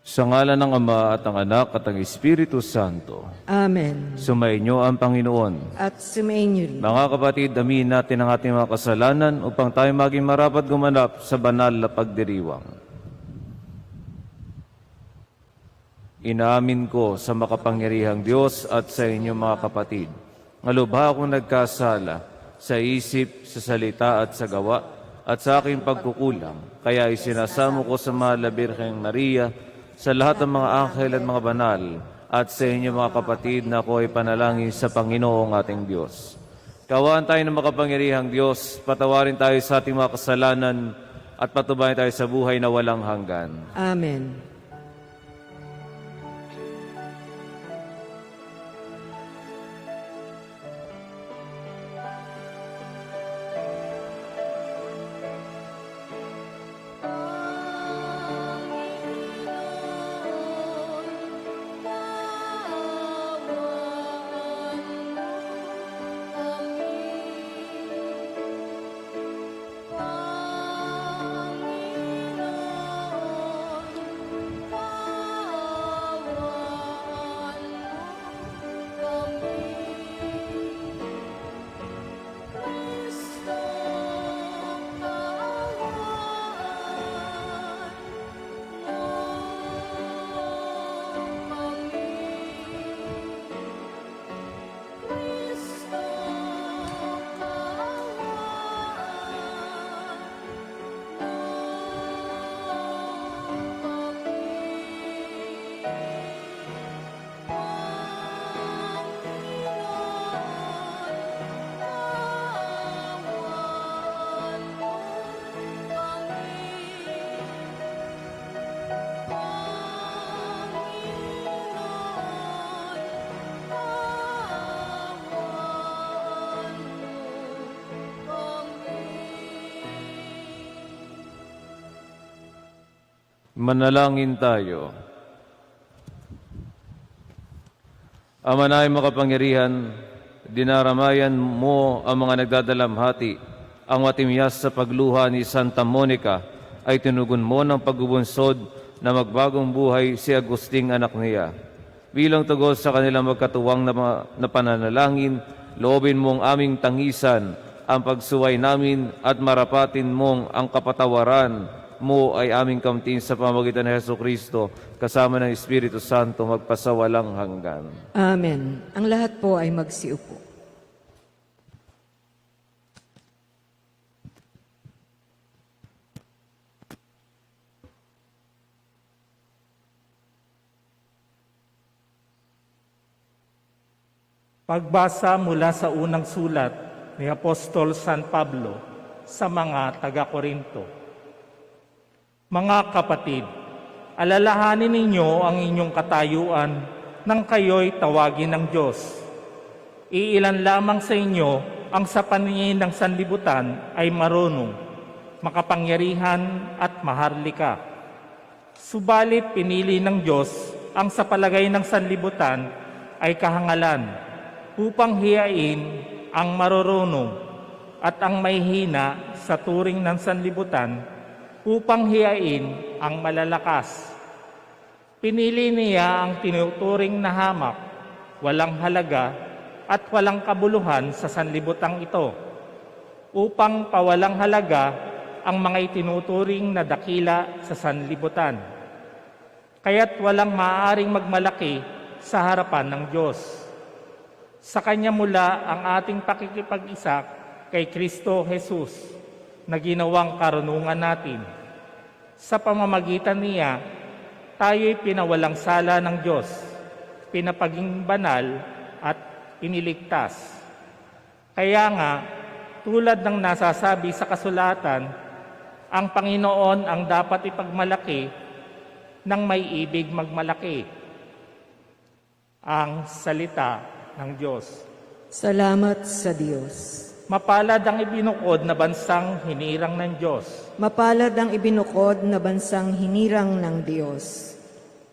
Sa ngalan ng Ama at ng Anak at ng Espiritu Santo. Amen. Sumainyo ang Panginoon. At sumainyo rin. Mga kapatid, aminin natin ang ating mga kasalanan upang tayo maging marapat gumanap sa banal na pagdiriwang. Inaamin ko sa makapangyarihang Diyos at sa inyo mga kapatid, nga lubha akong nagkasala sa isip, sa salita at sa gawa, at sa aking pagkukulang. Kaya isinasamo ko sa mahal na Birheng Maria, sa lahat ng mga anghel at mga banal, at sa inyo mga kapatid na ako ay panalangin sa Panginoong ating Diyos. Kawaan tayo ng makapangyarihang Diyos, patawarin tayo sa ating mga kasalanan, at patubayan tayo sa buhay na walang hanggan. Amen. Manalangin tayo. Ama na makapangyarihan, dinaramayan mo ang mga nagdadalamhati. Ang matimyas sa pagluha ni Santa Monica ay tinugon mo ng pagbubunsod na magbagong buhay si Agusting anak niya. Bilang tugos sa kanilang magkatuwang na pananalangin, loobin mong aming tangisan ang pagsuway namin at marapatin mong ang kapatawaran mo ay aming kamtin sa pamamagitan ng Jesucristo, kasama ng Espiritu Santo, magpasawalang hanggan. Amen. Ang lahat po ay magsiupo. Pagbasa mula sa unang sulat ni Apostol San Pablo sa mga taga-Korinto. Mga kapatid, alalahanin ninyo ang inyong katayuan nang kayo'y tawagin ng Diyos. Iilan lamang sa inyo ang sa paningin ng sanlibutan ay marunong, makapangyarihan at maharlika. Subalit pinili ng Diyos ang sa palagay ng sanlibutan ay kahangalan upang hiyain ang marurunong at ang mahihina sa turing ng sanlibutan upang hiyain ang malalakas. Pinili niya ang tinuturing na hamak, walang halaga at walang kabuluhan sa sanlibutang ito, upang pawalang halaga ang mga itinuturing na dakila sa sanlibutan. Kaya't walang maaaring magmalaki sa harapan ng Diyos. Sa Kanya mula ang ating pakikipag-isa kay Kristo Jesus, na ginawang karunungan natin. Sa pamamagitan niya, tayo'y pinawalang sala ng Diyos, pinapaging banal at iniligtas. Kaya nga, tulad ng nasasabi sa kasulatan, ang Panginoon ang dapat ipagmalaki ng may ibig magmalaki. Ang salita ng Diyos. Salamat sa Diyos. Mapalad ang ibinukod na bansang hinirang ng Diyos. Mapalad ang ibinukod na bansang hinirang ng Diyos.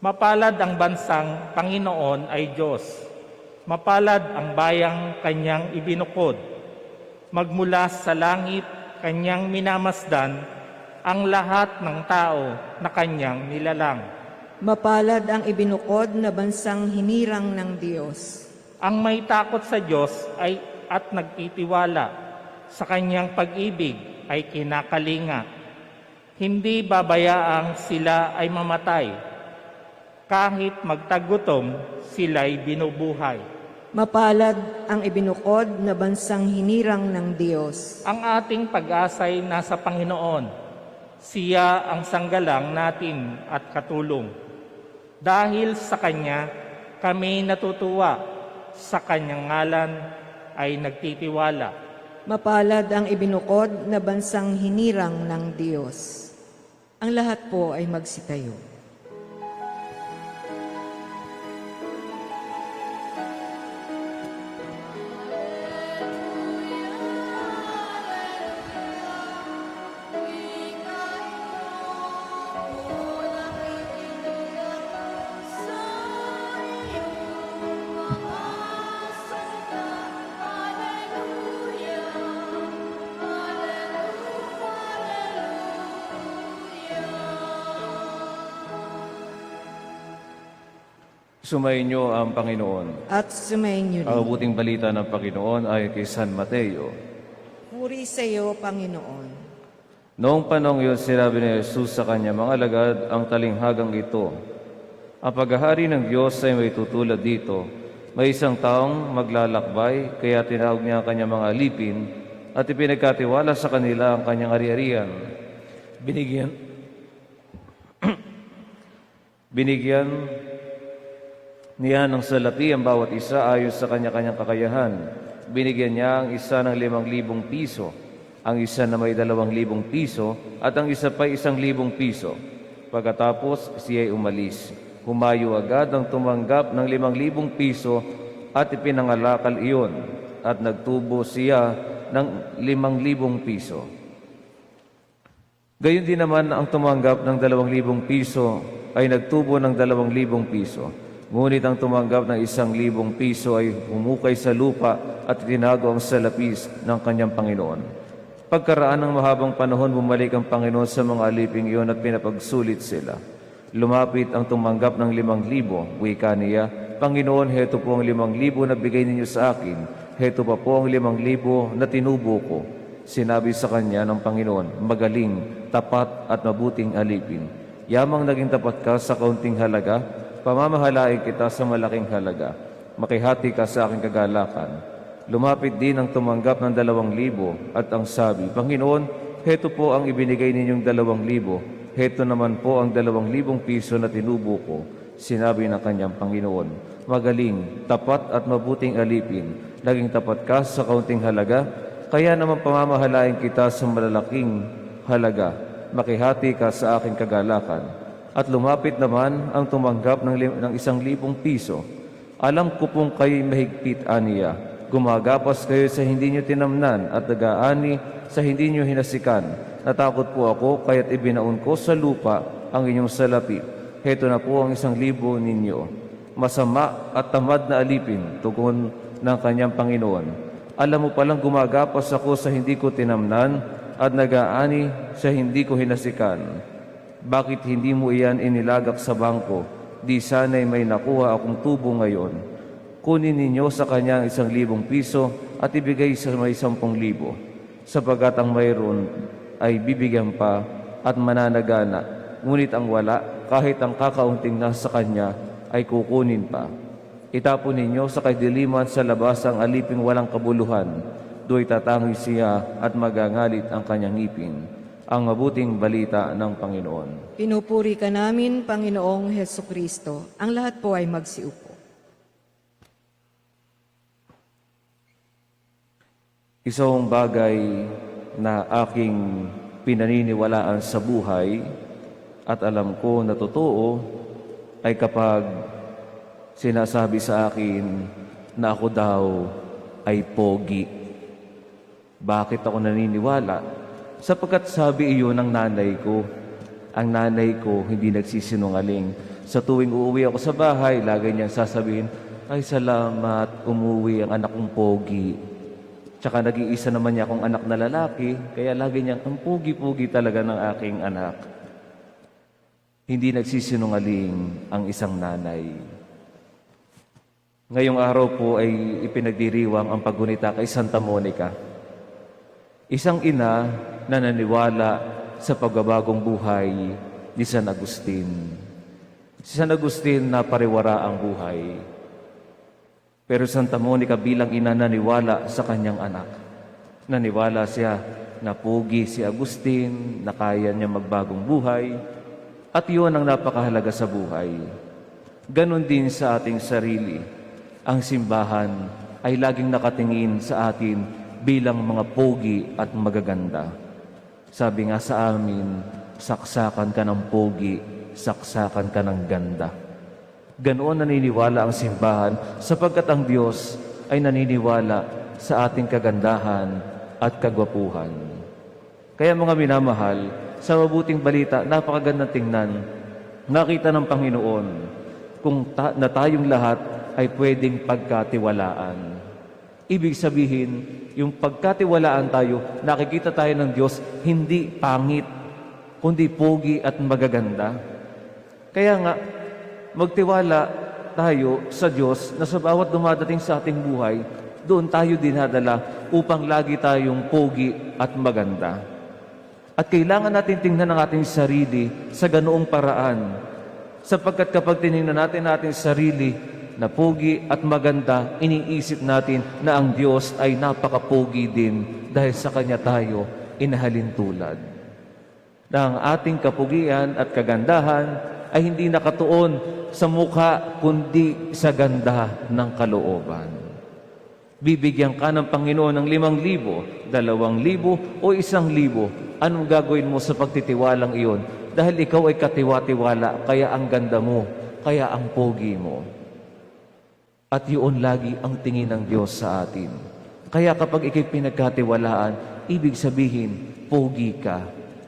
Mapalad ang bansang Panginoon ay Diyos. Mapalad ang bayang Kanyang ibinukod. Magmula sa langit, Kanyang minamasdan ang lahat ng tao na Kanyang nilalang. Mapalad ang ibinukod na bansang hinirang ng Diyos. Ang may takot sa Diyos ay at nagtitiwala sa kanyang pag-ibig ay kinakalinga. Hindi babayaang sila ay mamatay. Kahit magtagutom, sila'y binubuhay. Mapalad ang ibinukod na bansang hinirang ng Diyos. Ang ating pag-asa'y nasa Panginoon. Siya ang sanggalang natin at katulong. Dahil sa Kanya, kami natutuwa. Sa Kanyang ngalan ay nagtitiwala. Mapalad ang ibinukod na bansang hinirang ng Diyos. Ang lahat po ay magsitayo. Sumainyo ang Panginoon. At sumainyo Ang din. mabuting balita ng Panginoon ay kay San Mateo. Puri sa iyo, Panginoon. Noong panong iyon, sinabi ni Jesus sa kanya, mga alagad, ang talinghagang ito. Ang paghahari ng Diyos ay may tutulad dito. May isang taong maglalakbay, kaya tinawag niya ang kanyang mga alipin at ipinagkatiwala sa kanila ang kanyang ari-arian. Binigyan niya ng salapi ang bawat isa ayon sa kanya-kanyang kakayahan. Binigyan niya ang isa ng 5,000 piso, ang isa na may 2,000 piso, at ang isa pa 1,000 piso. Pagkatapos, siya'y umalis. Humayo agad ang tumanggap ng 5,000 piso at ipinangalakal iyon, at nagtubo siya ng 5,000 piso. Gayon din naman ang tumanggap ng 2,000 piso ay nagtubo ng 2,000 piso. Ngunit ang tumanggap ng 1,000 piso ay humukay sa lupa at tinago ang salapis ng kanyang Panginoon. Pagkaraan ng mahabang panahon, bumalik ang Panginoon sa mga aliping iyon at pinapagsulit sila. Lumapit ang tumanggap ng 5,000, wika niya, Panginoon, heto po ang 5,000 na bigay ninyo sa akin. Heto pa po ang 5,000 na tinubo ko. Sinabi sa kanya ng Panginoon, magaling, tapat at mabuting alipin. Yamang naging tapat ka sa kaunting halaga, pamamahalain kita sa malaking halaga. Makihati ka sa aking kagalakan. Lumapit din ang tumanggap ng 2,000 at ang sabi, Panginoon, heto po ang ibinigay ninyong 2,000. Heto naman po ang 2,000 piso na tinubo ko. Sinabi ng kanyang Panginoon, magaling, tapat at mabuting alipin. Naging tapat ka sa kaunting halaga, kaya naman pamamahalain kita sa malalaking halaga. Makihati ka sa aking kagalakan. At lumapit naman ang tumanggap ng 1,000 piso. Alam ko pong kayo'y mahigpit, aniya. Gumagapas kayo sa hindi nyo tinamnan at nag-aani sa hindi nyo hinasikan. Natakot po ako, kaya't ibinaon ko sa lupa ang inyong salapi. Heto na po ang 1,000 ninyo. Masama at tamad na alipin, tugon ng kanyang Panginoon. Alam mo palang gumagapas ako sa hindi ko tinamnan at nag-aani sa hindi ko hinasikan. Bakit hindi mo iyan inilagak sa bangko? Di sana'y may nakuha akong tubo ngayon. Kunin ninyo sa kanya ang 1,000 piso at ibigay sa may 10,000. Sapagat ang mayroon ay bibigyan pa at mananagana. Ngunit ang wala, kahit ang kakaunting nasa kanya, ay kukunin pa. Itapon ninyo sa kadiliman sa labas ang aliping walang kabuluhan. Do'y tatangoy siya at magangalit ang kanyang ngipin. Ang mabuting balita ng Panginoon. Pinupuri ka namin, Panginoong Hesukristo. Ang lahat po ay magsiupo. Isang bagay na aking pinaniniwalaan sa buhay at alam ko na totoo ay kapag sinasabi sa akin na ako daw ay pogi. Bakit ako naniniwala? Sapagkat sabi iyon ng nanay ko. Ang nanay ko hindi nagsisinungaling. Sa tuwing uuwi ako sa bahay, lagi niyang sasabihin, ay salamat, umuwi ang anak kong pogi. Tsaka nag-iisa naman niya akong anak na lalaki, kaya lagi niyang, ang pogi-pogi talaga ng aking anak. Hindi nagsisinungaling ang isang nanay. Ngayong araw po ay ipinagdiriwang ang paggunita kay Santa Monica, isang ina na naniwala sa pagbabagong buhay ni San Agustin. Si San Agustin na pariwara ang buhay. Pero Santa Monica bilang ina naniwala sa kanyang anak. Naniwala siya na pogi si Agustin, na kaya niya magbagong buhay, at iyon ang napakahalaga sa buhay. Ganon din sa ating sarili. Ang simbahan ay laging nakatingin sa atin bilang mga pogi at magaganda. Sabi nga sa amin, saksakan ka ng pogi, saksakan ka ng ganda. Ganoon naniniwala ang simbahan sapagkat ang Diyos ay naniniwala sa ating kagandahan at kagwapuhan. Kaya mga minamahal, sa mabuting balita, napakagandang tingnan, nakita ng Panginoon na tayong lahat ay pwedeng pagkatiwalaan. Ibig sabihin, yung pagkatiwalaan tayo, nakikita tayo ng Diyos, hindi pangit, kundi pogi at magaganda. Kaya nga, magtiwala tayo sa Diyos na sa bawat dumadating sa ating buhay, doon tayo dinadala upang lagi tayong pogi at maganda. At kailangan natin tingnan ang ating sarili sa ganoong paraan. Sapagkat kapag tinignan natin ating sarili na pogi at maganda, iniisip natin na ang Diyos ay napakapogi din dahil sa Kanya tayo inahalin tulad. Na ang ating kapugian at kagandahan ay hindi nakatuon sa mukha kundi sa ganda ng kalooban. Bibigyan ka ng Panginoon ng 5,000, 2,000 o 1,000. Anong gagawin mo sa pagtitiwalang iyon? Dahil ikaw ay katiwa-tiwala, kaya ang ganda mo, kaya ang pogi mo. At yun lagi ang tingin ng Diyos sa atin. Kaya kapag ikay pinagkatiwalaan, ibig sabihin, pogi ka.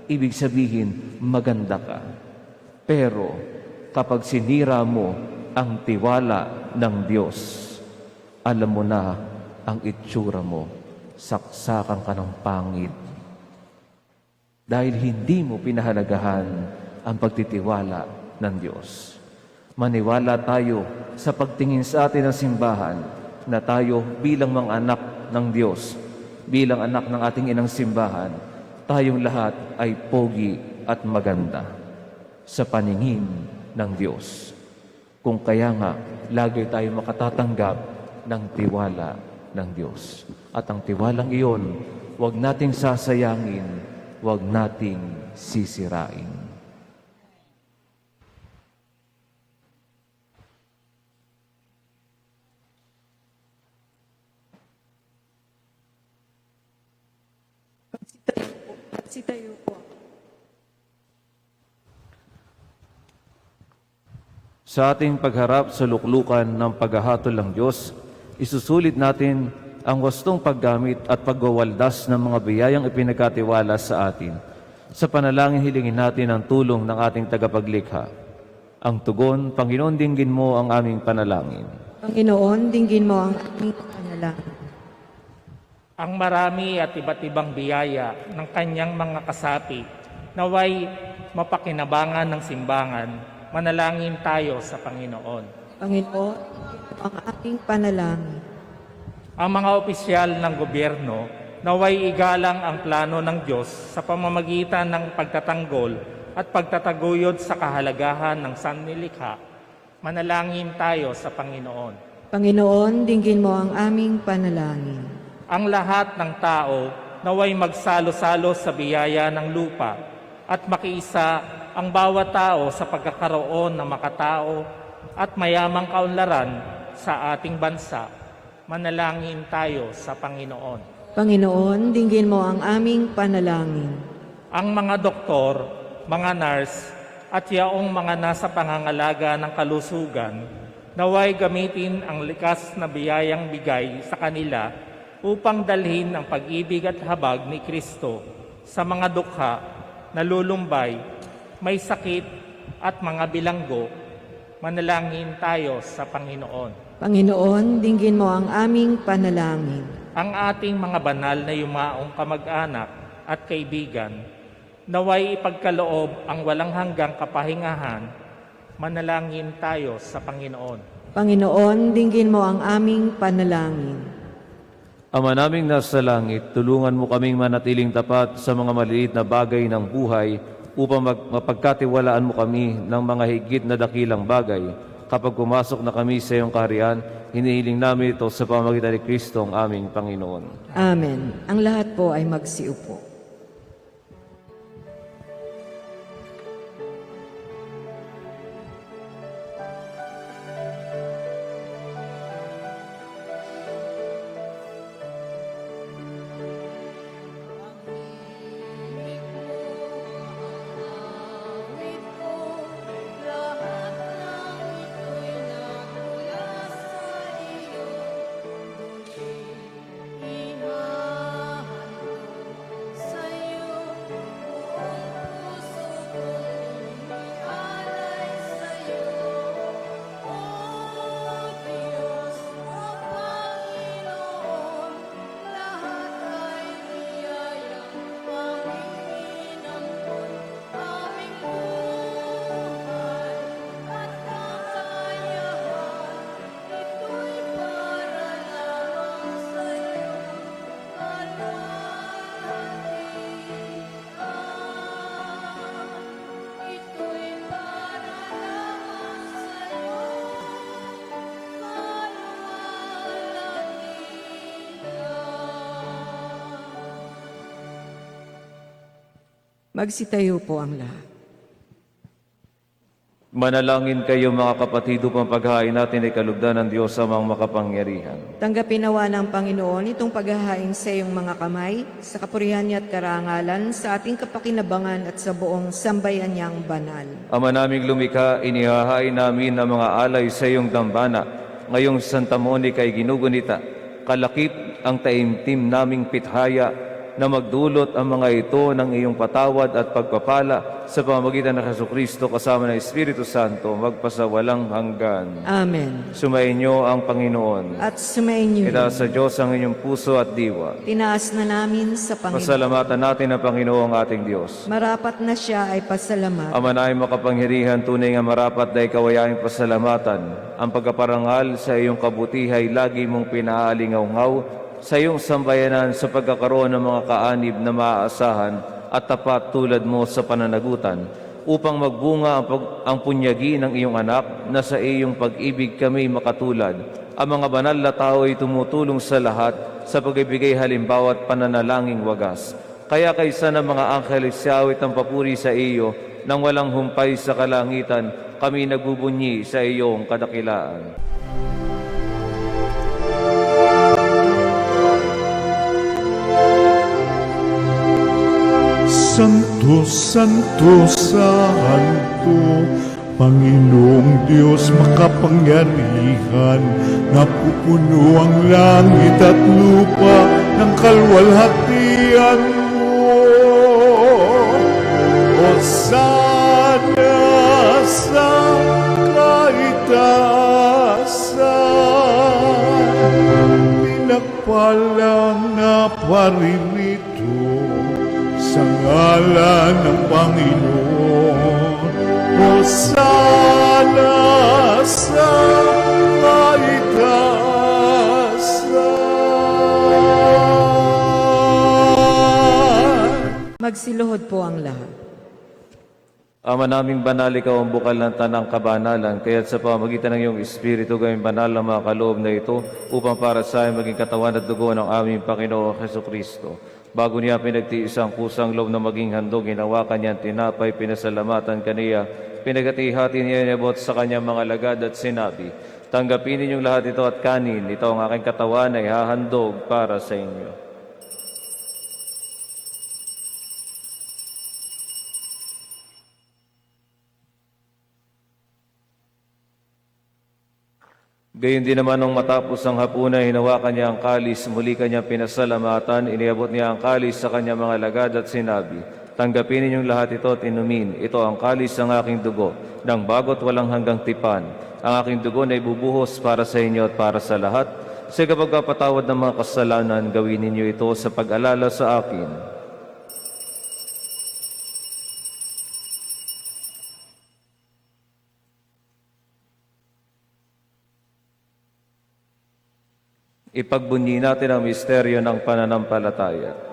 Ibig sabihin, maganda ka. Pero kapag sinira mo ang tiwala ng Diyos, alam mo na ang itsura mo, saksakan ka ng pangit. Dahil hindi mo pinahalagahan ang pagtitiwala ng Diyos. Maniwala tayo sa pagtingin sa atin ng simbahan na tayo bilang mga anak ng Diyos, bilang anak ng ating inang simbahan, tayong lahat ay pogi at maganda sa paningin ng Diyos. Kung kaya nga, lagi tayo makatatanggap ng tiwala ng Diyos. At ang tiwalang iyon, huwag nating sasayangin, huwag nating sisirain. Sitayo po. Sa ating pagharap sa luklukan ng paghahatol ng Diyos, isusulit natin ang wastong paggamit at pagwawaldas ng mga biyayang ipinagkatiwala sa atin. Sa panalangin, hilingin natin ang tulong ng ating tagapaglikha. Ang tugon, Panginoon, dinggin mo ang aming panalangin. Panginoon, dinggin mo ang aming panalangin. Ang marami at iba't ibang biyaya ng kanyang mga kasapi naway mapakinabangan ng simbahan, manalangin tayo sa Panginoon. Panginoon, ang aming panalangin. Ang mga opisyal ng gobyerno naway igalang ang plano ng Diyos sa pamamagitan ng pagtatanggol at pagtataguyod sa kahalagahan ng sanlilikha. Manalangin tayo sa Panginoon. Panginoon, dinggin mo ang aming panalangin. Ang lahat ng tao naway magsalo-salo sa biyaya ng lupa at makiisa ang bawat tao sa pagkakaroon ng makatao at mayamang kaunlaran sa ating bansa. Manalangin tayo sa Panginoon. Panginoon, dinggin mo ang aming panalangin. Ang mga doktor, mga nurse, at yaong mga nasa pangangalaga ng kalusugan, naway gamitin ang likas na biyayang bigay sa kanila upang dalhin ang pag-ibig at habag ni Kristo sa mga dukha, nalulumbay, may sakit at mga bilanggo. Manalangin tayo sa Panginoon. Panginoon, dinggin mo ang aming panalangin. Ang ating mga banal na yumaong kamag-anak at kaibigan, naway ipagkaloob ang walang hanggang kapahingahan, manalangin tayo sa Panginoon. Panginoon, dinggin mo ang aming panalangin. Ama naming nasa langit, tulungan mo kaming manatiling tapat sa mga maliit na bagay ng buhay upang mapagkatiwalaan mo kami ng mga higit na dakilang bagay. Kapag pumasok na kami sa iyong kaharian, hinihiling namin ito sa pamamagitan ni Kristo ang aming Panginoon. Amen. Ang lahat po ay magsiupo. Magsitayo po ang lahat. Manalangin kayo mga kapatid upang paghahain natin ay kalugdan ng Diyos amang makapangyarihan. Tanggapin nawa ng Panginoon itong paghahain sa iyong mga kamay, sa kapurihan niya at karangalan, sa ating kapakinabangan at sa buong sambayan niyang banal. Ama naming lumikha, inihahain namin ang mga alay sa iyong dambana. Ngayong Santa Monica ay ginugunita, kalakip ang taimtim naming pithaya na magdulot ang mga ito ng iyong patawad at pagpapala sa pamamagitan ng Jesucristo kasama ng Espiritu Santo magpasawalang hanggan. Amen. Sumayin niyo ang Panginoon. At sumayin niyo. Itaas sa Diyos ang inyong puso at diwa. Tinaas na namin sa Panginoon. Pasalamatan natin ang Panginoong ating Diyos. Marapat na siya ay pasalamat. Ama na makapangyarihan, tunay nga marapat na ikaw ay aming pasalamatan. Ang pagkaparangal sa iyong kabutihay lagi mong pinaalingaw-ngaw sa iyong sambayanan sa pagkakaroon ng mga kaanib na maaasahan at tapat tulad mo sa pananagutan, upang magbunga ang punyagi ng iyong anak na sa iyong pag-ibig kami makatulad. Ang mga banal na tao ay tumutulong sa lahat sa pagbibigay halimbawa at pananalangin wagas. Kaya kaysa ng mga angheles siyawit ang papuri sa iyo, nang walang humpay sa kalangitan, kami nagbubunyi sa iyong kadakilaan. Santo, Santo, Santo, Panginoong Diyos makapangyarihan, napupuno ang langit at lupa ng kalwalhatian mo. Hosana sa kaitaasan, pinagpalang na paririto sa ngalan ng Panginoon. Hosana sa kaitaasan. Magsiluhod po ang lahat. Ama naming banal, ikaw ang bukal ng tanang kabanalan, kaya't sa pamagitan ng iyong Espiritu gawing banal ang mga kaloob na ito upang para sa amin maging katawan at dugo ng aming Panginoong Jesucristo. Bago niya pinagtiis ang kusang loob na maging handog, hinawakan niya ang tinapay, pinasalamatan kaniya, pinagati-hati niya inabot sa kanyang mga lagad at sinabi, tanggapin ninyong lahat ito at kanin, ito ang aking katawan ay hahandog para sa inyo. Gayon din naman nung matapos ang hapunan, hinawakan niya ang kalis, muli kanyang pinasalamatan, iniabot niya ang kalis sa kanyang mga lagad at sinabi, tanggapin ninyong lahat ito at inumin, ito ang kalis ng aking dugo, ng bago't walang hanggang tipan. Ang aking dugo na ibubuhos para sa inyo at para sa lahat. Sa kapagpapatawad ng mga kasalanan, gawin ninyo ito sa pag-alala sa akin. Ipagbunyi natin ang misteryo ng pananampalataya.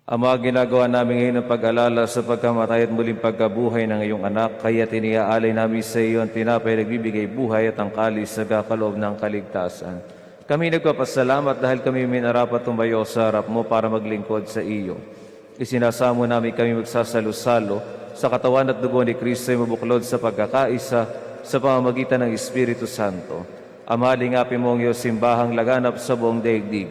Ang mga ginagawa namin ngayon ng pag-alala sa pagkamatay at muling pagkabuhay ng iyong anak, kaya tiniaalay namin sa iyo ang tinapay nagbibigay buhay at ang kalis sa kaloob ng kaligtasan. Kami nagpapasalamat dahil kami minarapat tumayo sa harap mo para maglingkod sa iyo. Isinasamo namin kami magsasalo-salo sa katawan at dugo ni Kristo ay mabuklod sa pagkakaisa sa pamamagitan ng Espiritu Santo. Amaling apin mo ang iyong simbahang laganap sa buong daigdig.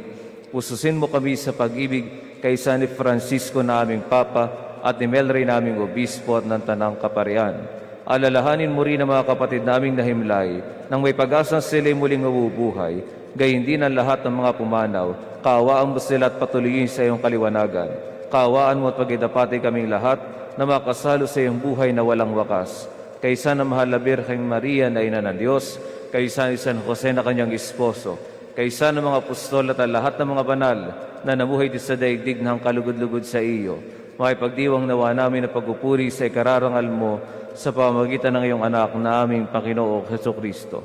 Pususin mo kami sa pag-ibig kaysa ni Francisco na aming Papa at ni Melray naming Obispo at ng Tanang Kaparian. Alalahanin mo rin ang mga kapatid naming nahimlay nang may pag-asang sila'y muling mabubuhay, gayon din ang lahat ng mga pumanaw. Kaawaan mo sila at patuloyin sa iyong kaliwanagan. Kaawaan mo at pag-idapati kaming lahat na makasalo sa iyong buhay na walang wakas. Kaysa na mahal na Birheng Maria na ina ng Diyos, kaysa ni San Jose na kanyang esposo, kaysa ng mga apostol at ang lahat ng mga banal na namuhay din sa daigdig ng kalugod-lugod sa iyo, makipagdiwang nawa namin na pagpupuri sa ikararangal mo sa pamamagitan ng iyong anak na aming Panginoong Hesukristo.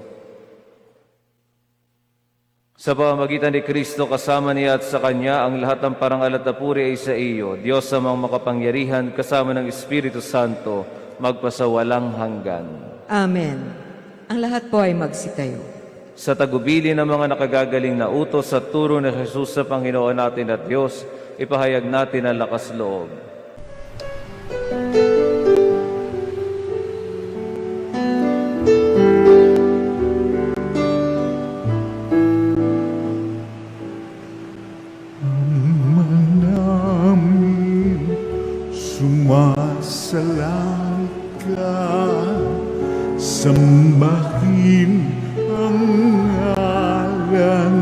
Sa pamamagitan ni Kristo, kasama niya at sa Kanya, ang lahat ng parangal at puri ay sa iyo, Diyos amang makapangyarihan, kasama ng Espiritu Santo, magpasawalang hanggan. Amen. Ang lahat po ay magsitayo. Sa tagubili ng mga nakagagaling na utos at turo ni Jesus sa Panginoon natin at Diyos, ipahayag natin ang lakas loob. namin sumasalang ka, sambahin ang ngalan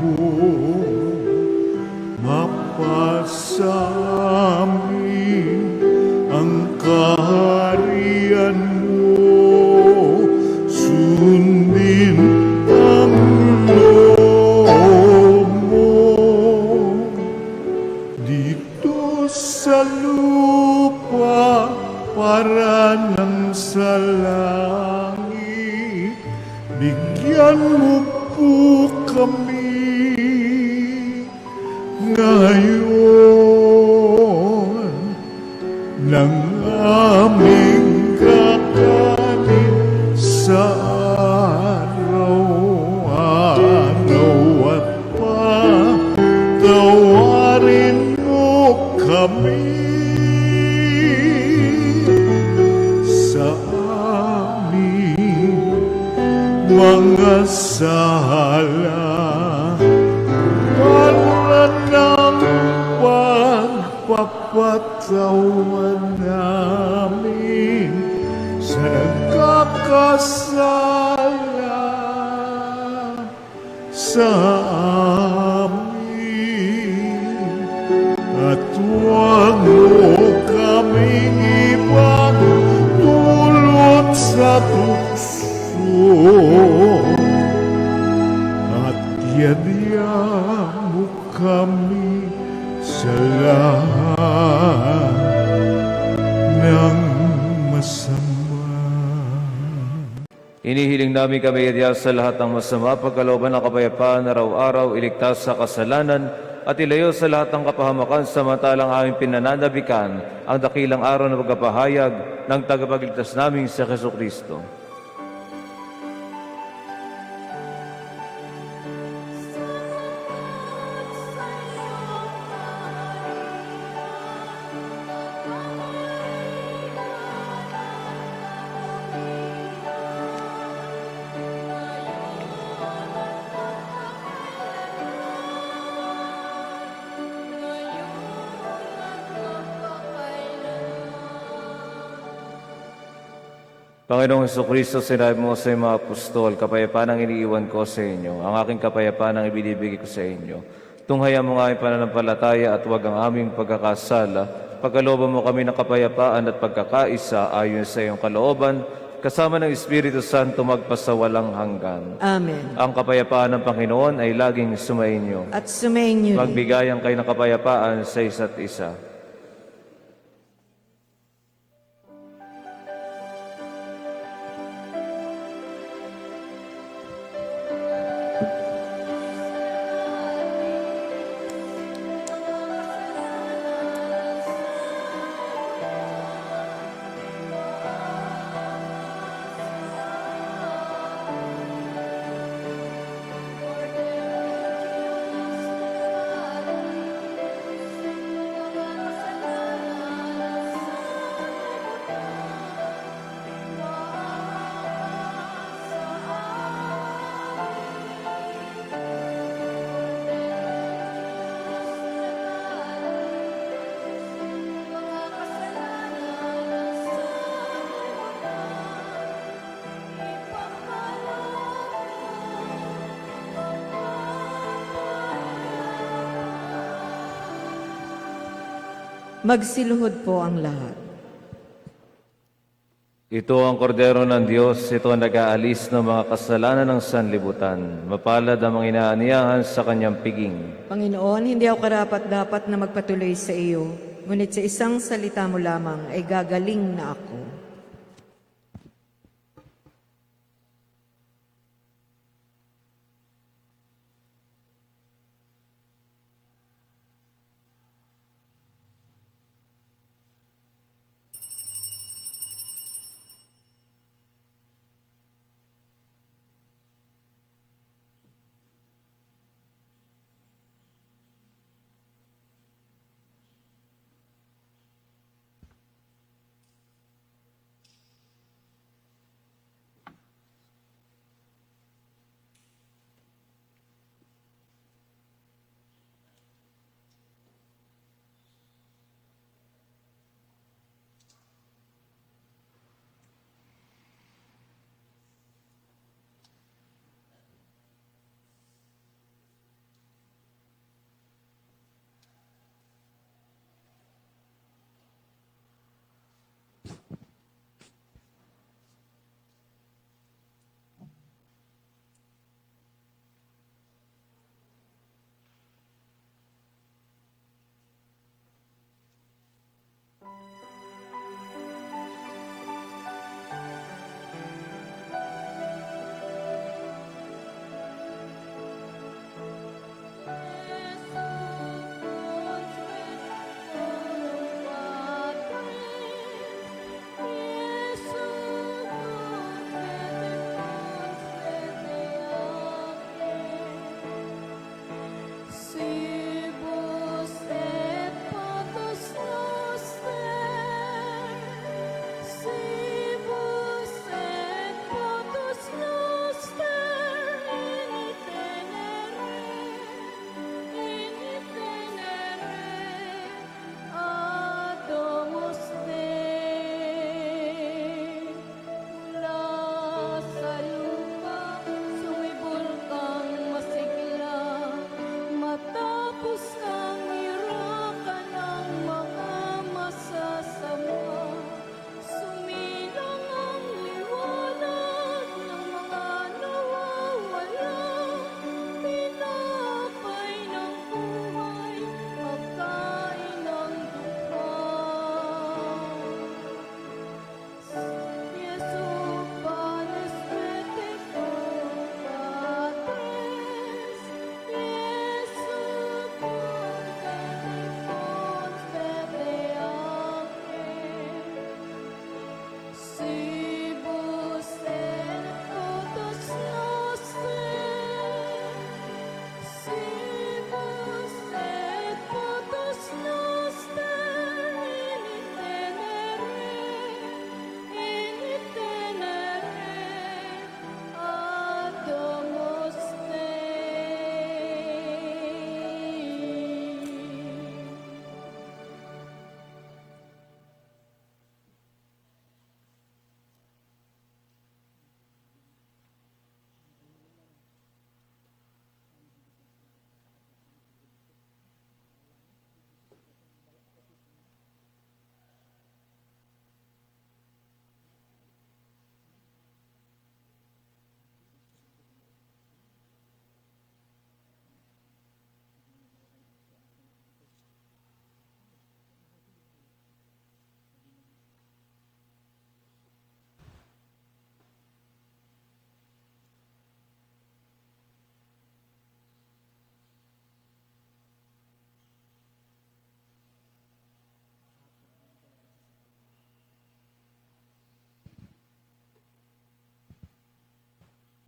mo, mapasamin ang kaharian mo, sundin ang loob mo dito sa lupa para nang sa langit. Bigyan mo po kami ngayon ng aming kakanin sa araw-araw at patawarin mo kami sa aming mga sala, para ng pagpapatawa namin sa nagkakasala sa amin, at huwag mo kaming ipagdulot sa tukso, at yadya mo kami sa lahat ng masama. Inihiling namin kami Diyos sa lahat ng masama, pagkalooban ng kapayapaan, araw-araw, iligtas sa kasalanan, at ilayo sa lahat ng kapahamakan, samantalang aming pinananabikan ang dakilang araw na pagkapahayag ng tagapagligtas naming sa Jesucristo. Panginoong Hesukristo, sinabi mo sa mga apostol, kapayapaan ang iniiwan ko sa inyo, ang aking kapayapaan ang ibinibigay ko sa inyo. Tunghaya mo ang aming pananampalataya at huwag ang aming pagkakasala. Pagkalooban mo kami ng kapayapaan at pagkakaisa ayon sa iyong kalooban, kasama ng Espiritu Santo magpasawalang hanggan. Amen. Ang kapayapaan ng Panginoon ay laging sumainyo. At sumainyo rin. Magbigayan kayo ng kapayapaan sa isa't isa. Magsiluhod po ang lahat. Ito ang kordero ng Diyos, ito ang nag-aalis ng mga kasalanan ng sanlibutan. Mapalad ang mga inaaniyahan sa kanyang piging. Panginoon, hindi ako karapat-dapat na magpatuloy sa iyo, ngunit sa isang salita mo lamang ay gagaling na ako.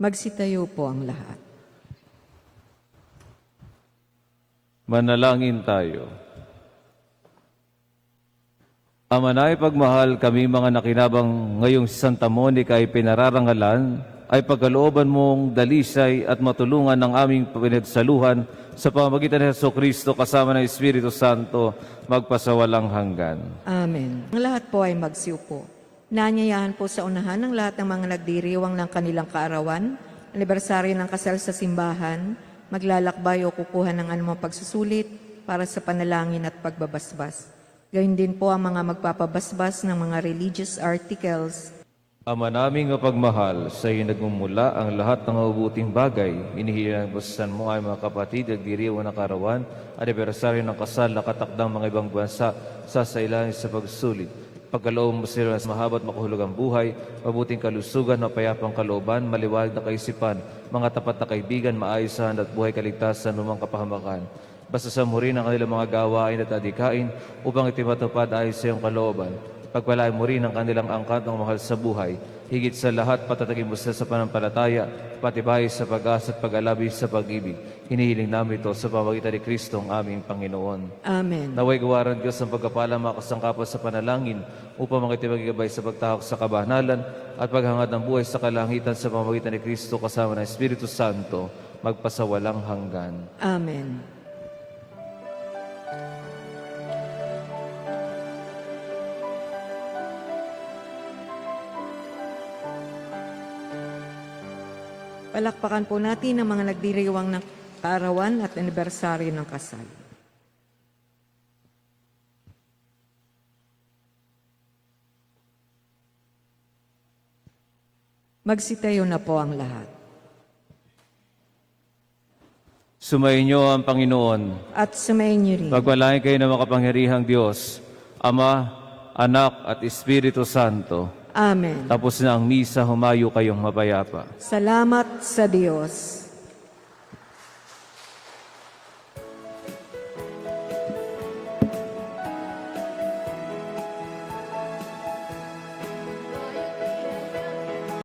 Magsitayo po ang lahat. Manalangin tayo. Ama na ipagmahal, kami mga nakinabang ngayong si Santa Monica ay pinararangalan, ay pagkalooban mong dalisay at matulungan ng aming pinagsaluhan sa pamamagitan ni Jesucristo kasama ng Espiritu Santo magpasawalang hanggan. Amen. Ang lahat po ay magsiupo. Nanyayahan po sa unahan ng lahat ng mga nagdiriwang ng kanilang kaarawan, anibersaryo ng kasal sa simbahan, maglalakbay o kukuha ng anumang pagsusulit para sa panalangin at pagbabasbas. Gayun din po ang mga magpapabasbas ng mga religious articles. Ama naming mapagmahal, sa iyo nagmumula ang lahat ng mabubuting bagay. Inihilang basasan mo ay mga kapatid, nagdiriwang ng karawan, anibersaryo ng kasal na katakdang mga ibang bansa sa sailanin sa pagsulit. Pagkaloob mo sila sa mahabat makahulugang buhay, mabuting kalusugan, mapayapang kalooban, maliwanag na kaisipan, mga tapat na kaibigan, maayusan at buhay kaligtasan ng mga kapahamakan. Basta sa mo rin ang kanilang mga gawain at adikain upang itimatupad ayos sa iyong kalooban. Pagpalain mo rin ang kanilang angkat ng mahal sa buhay. Higit sa lahat, patatagin mo sila sa panampalataya, patibay sa pag-asa at pag-alabi sa pag-ibig. Hinihiling namin ito sa pamamagitan ni Kristo ang aming Panginoon. Amen. Naway gawaran Diyos ang pagkapala mga kasangkapan sa panalangin upang makitibagigabay sa pagtahok sa kabanalan at paghangad ng buhay sa kalangitan sa pamamagitan ni Kristo kasama ng Espiritu Santo magpasawalang hanggan. Amen. Palakpakan po natin ang mga nagdiriwang ng kaarawan at anibersaryo ng kasal. Magsitayo na po ang lahat. Sumayin niyo ang Panginoon. At sumayin niyo rin. Pagpalain kayo ng makapangyarihang Diyos, Ama, Anak at Espiritu Santo. Amen. Tapos na ang misa, humayo kayong mapayapa. Salamat sa Diyos.